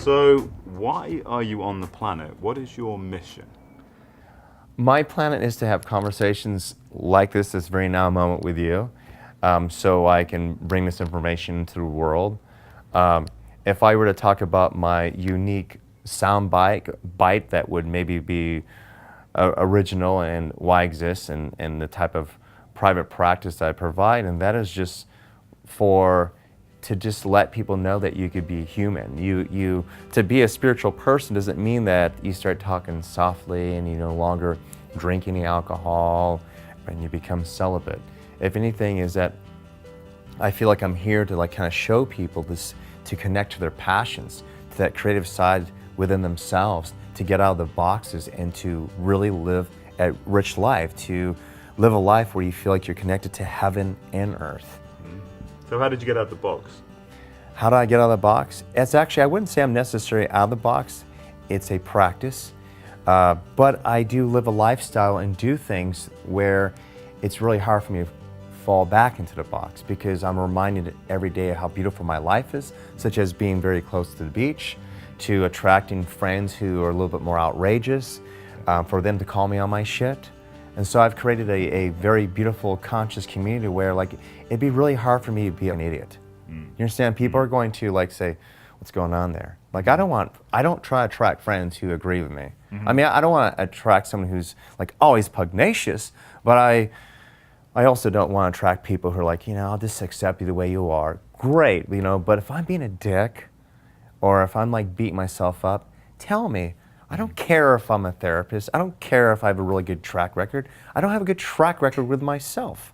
So why are you on the planet? What is your mission? My planet is to have conversations like this very now moment with you, so I can bring this information to the world. If I were to talk about my unique sound bite that would maybe be original and why I exist and the type of private practice I provide, and that is just to just let people know that you could be human. You to be a spiritual person doesn't mean that you start talking softly and you no longer drink any alcohol and you become celibate. If anything, is that I feel like I'm here to like kind of show people this, to connect to their passions, to that creative side within themselves, to get out of the boxes and to really live a rich life, to live a life where you feel like you're connected to heaven and earth. So how did you get out of the box? How do I get out of the box? It's actually, I wouldn't say I'm necessarily out of the box. It's a practice. But I do live a lifestyle and do things where it's really hard for me to fall back into the box because I'm reminded every day of how beautiful my life is, such as being very close to the beach, to attracting friends who are a little bit more outrageous, for them to call me on my shit. And so I've created a very beautiful, conscious community where like it'd be really hard for me to be an idiot. You understand? People are going to like say, what's going on there? Like I don't try to attract friends who agree with me. I mean, I don't want to attract someone who's like always pugnacious, but I also don't want to attract people who are like, I'll just accept you the way you are. Great, but if I'm being a dick or if I'm like beating myself up, tell me. I don't care if I'm a therapist. I don't care if I have a really good track record. I don't have a good track record with myself.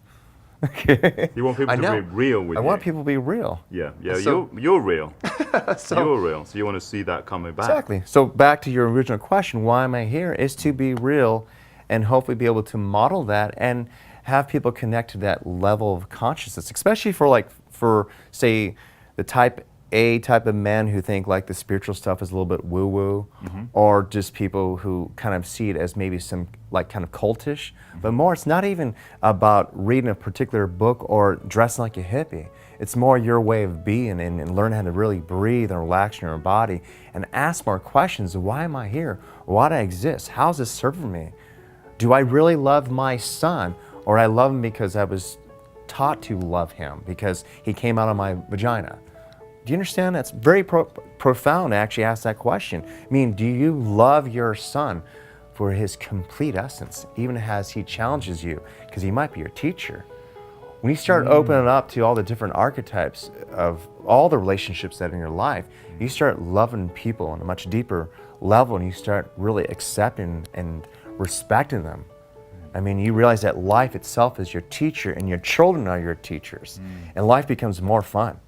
Okay. You want people to be real with you. I want people to be real. Yeah. So, you're real. You're real. So you want to see that coming back. Exactly. So back to your original question, why am I here? Is to be real and hopefully be able to model that and have people connect to that level of consciousness, especially for say the type of men who think like the spiritual stuff is a little bit woo-woo, or just people who kind of see it as maybe some like kind of cultish, but more it's not even about reading a particular book or dressing like a hippie. It's more your way of being and learn how to really breathe and relax in your body and ask more questions. Why am I here? Why do I exist? How's this serving me? Do I really love my son, or I love him because I was taught to love him because he came out of my vagina? Do you understand? That's very profound to actually ask that question. I mean, do you love your son for his complete essence, even as he challenges you? Because he might be your teacher. When you start opening up to all the different archetypes of all the relationships that are in your life, you start loving people on a much deeper level and you start really accepting and respecting them. I mean, you realize that life itself is your teacher and your children are your teachers. And life becomes more fun.